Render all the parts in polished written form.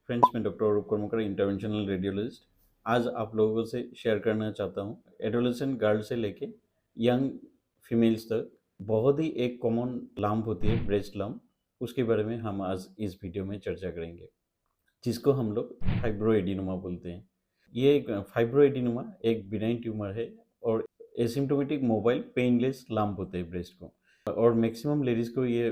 Friends, मैं doctor अरूप Karmakar, interventional radiologist. आज आप लोगों से शेयर करना चाहता हूँ एडोलेसेंट गर्ल से लेके यंग फीमेल्स तक बहुत ही एक कॉमन लंप होती है, ब्रेस्ट लंप। उसके बारे में हम आज इस वीडियो में चर्चा करेंगे, जिसको हम लोग फाइब्रोएडिनोमा बोलते हैं। ये एक फाइब्रोएडिनोमा एक बिनाइन ट्यूमर है और एसिम्टोमेटिक मोबाइल पेनलेस लंप होते हैं ब्रेस्ट को। और मैक्सिमम लेडीज़ को ये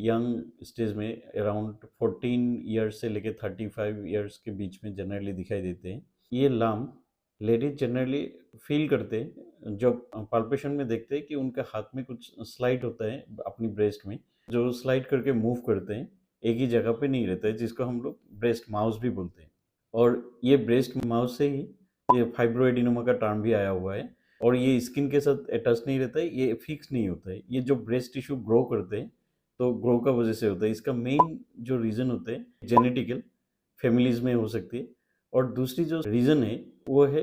यंग स्टेज में अराउंड 14 ईयर्स से लेकर 35 ईयर्स के बीच में जनरली दिखाई देते हैं। ये लंप लेडीज जनरली फील करते हैं जब पाल्पेशन में देखते हैं कि उनके हाथ में कुछ स्लाइड होता है अपनी ब्रेस्ट में, जो स्लाइड करके मूव करते हैं, एक ही जगह पे नहीं रहता है, जिसको हम लोग ब्रेस्ट माउस भी बोलते हैं। और ये ब्रेस्ट माउस से ही ये फाइब्रोएडिनोमा का टर्म भी आया हुआ है। और ये स्किन के साथ अटैच नहीं रहता है, ये फिक्स नहीं होता है। ये जो ब्रेस्ट टिश्यू ग्रो करते हैं तो ग्रो का वजह से होता है। इसका मेन जो रीज़न होते हैं जेनेटिकल, फैमिलीज में हो सकती है। और दूसरी जो रीज़न है वो है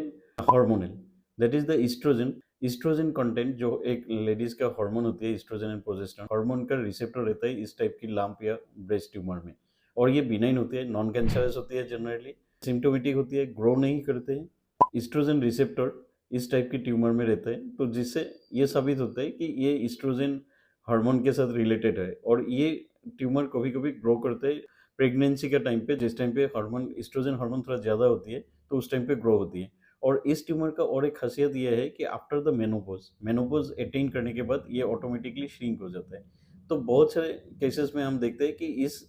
hormonal, that is the oestrogen. Oestrogen content जो एक लेडीज का हार्मोन होती है, ईस्ट्रोजन एंड प्रोजेस्टेरोन हार्मोन का रिसेप्टर रहता है इस टाइप की लंप या ब्रेस्ट ट्यूमर में। और ये बिनाइन होती है, नॉन कैंसरस होती है, जनरली सिम्टोमेटिक होती है, ग्रो नहीं करते हैं। ईस्ट्रोजन रिसेप्टर इस टाइप की ट्यूमर में रहता है, तो जिससे ये साबित होता है कि ये ईस्ट्रोजन हार्मोन के साथ रिलेटेड है। और ये ट्यूमर कभी कभी ग्रो करते हैं प्रेगनेंसी का टाइम पे, जिस टाइम पे हार्मोन ईस्ट्रोजन हार्मोन थोड़ा ज़्यादा होती है तो उस टाइम पे ग्रो होती है। और इस ट्यूमर का और एक खासियत यह है कि आफ्टर द मेनोपोज अटेन करने के बाद ये ऑटोमेटिकली श्रिंक हो जाता है। तो बहुत सारे केसेस में हम देखते हैं कि इस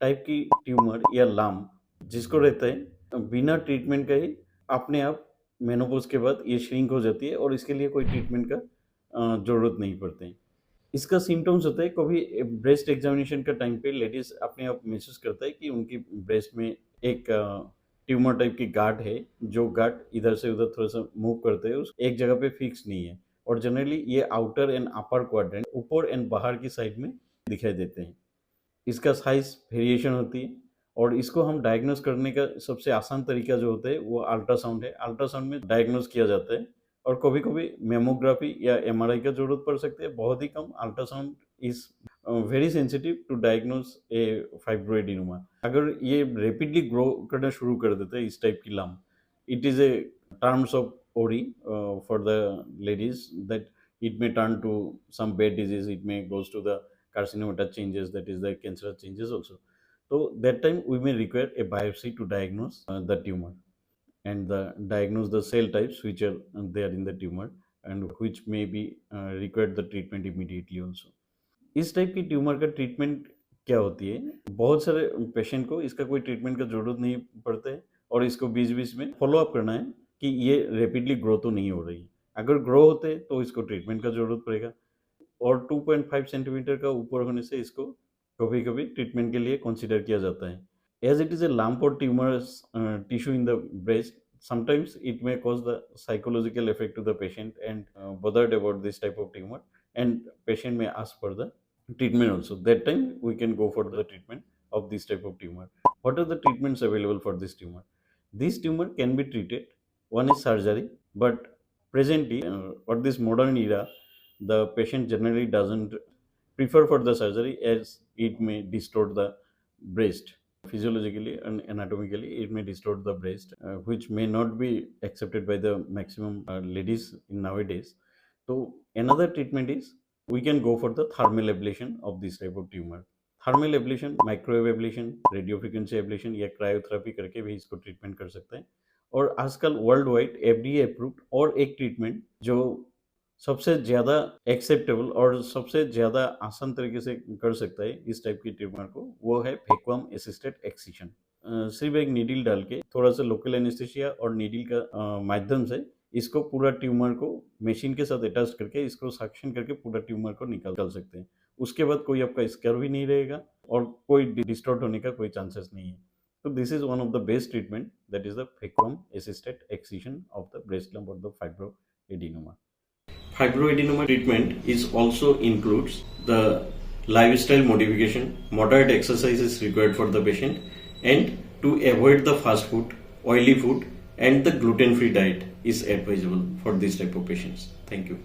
टाइप की ट्यूमर या लंप जिसको रहता है बिना ट्रीटमेंट का ही अपने आप मेनोपॉज के बाद ये श्रिंक हो जाती है और इसके लिए कोई ट्रीटमेंट का ज़रूरत नहीं पड़ती है। इसका सिम्टम्स होता है कभी ब्रेस्ट एग्जामिनेशन का टाइम पे लेडीज अपने आप महसूस करता है कि उनकी ब्रेस्ट में एक ट्यूमर टाइप की गांठ है, जो गांठ इधर से उधर थोड़ा सा मूव करते हैं, उस एक जगह पे फिक्स नहीं है। और जनरली ये आउटर एंड अपर क्वाड्रेंट, ऊपर एंड बाहर की साइड में दिखाई देते हैं। इसका साइज वेरिएशन होती है और इसको हम डायग्नोस करने का सबसे आसान तरीका जो होता है वो अल्ट्रासाउंड है। अल्ट्रासाउंड में डायग्नोस किया जाता है और कभी कभी मेमोग्राफी या एमआरआई का जरूरत पड़ सकती है, बहुत ही कम। Ultrasound is very sensitive to diagnose a fibroadenoma. अगर ये रेपिडली ग्रो करना शुरू कर देता है इस टाइप की lump, it is a terms of worry for the ladies that it may turn to some bad disease, it may goes to the carcinoma changes, that is the cancer changes also. So that time we may require a biopsy to diagnose the tumor and diagnose the cell types which are there in the tumor and which may be required the treatment immediately also. इस type की tumour का treatment क्या होती है? बहुत सारे patient को इसका कोई ट्रीटमेंट का ज़रूरत नहीं पड़ता है और इसको बीच-बीच में फ़ॉलो अप करना है कि ये रैपिडली ग्रो तो नहीं हो रही है। अगर ग्रो होते तो इसको ट्रीटमेंट का ज़रूरत पड़ेगा और 2.5 सेंटीमीटर का ऊपर होने से इसको कभी-कभी ट्रीटमेंट के लिए कंसीडर किया जाता है। As it is a lump or tumors tissue in the breast, sometimes it may cause the psychological effect to the patient and bothered about this type of tumor, and patient may ask for the treatment also. That time we can go for the treatment of this type of tumor. What are the treatments available for this tumor? This tumor can be treated. One is surgery, but presently or this modern era, the patient generally doesn't prefer for the surgery as it may distort the breast. Physiologically and anatomically it may distort the breast, which may not be accepted by the maximum ladies in nowadays. So another treatment is we can go for the thermal ablation of this type of tumor. Thermal ablation, microwave ablation, radio frequency ablation या cryotherapy करके भी इसको treatment कर सकते हैं। और आजकल world wide FDA approved और एक ट्रीटमेंट जो सबसे ज़्यादा एक्सेप्टेबल और सबसे ज़्यादा आसान तरीके से कर सकता है इस टाइप की ट्यूमर को, वो है वैक्यूम असिस्टेड एक्सिशन। सिर्फ एक नीडल डाल के थोड़ा सा लोकल एनेस्थीसिया और नीडल का माध्यम से इसको पूरा ट्यूमर को मशीन के साथ अटैच करके इसको सक्शन करके पूरा ट्यूमर को निकाल सकते हैं। उसके बाद कोई आपका स्कर भी नहीं रहेगा और कोई डिस्टॉर्ट होने का कोई चांसेस नहीं है। तो this is one of the best treatment, that is the vacuum assisted excision of the breast lump और the fibroadenoma. Fibroadenoma treatment is also includes the lifestyle modification. Moderate exercise is required for the patient, and to avoid the fast food, oily food, and the gluten-free diet is advisable for this type of patients. Thank you.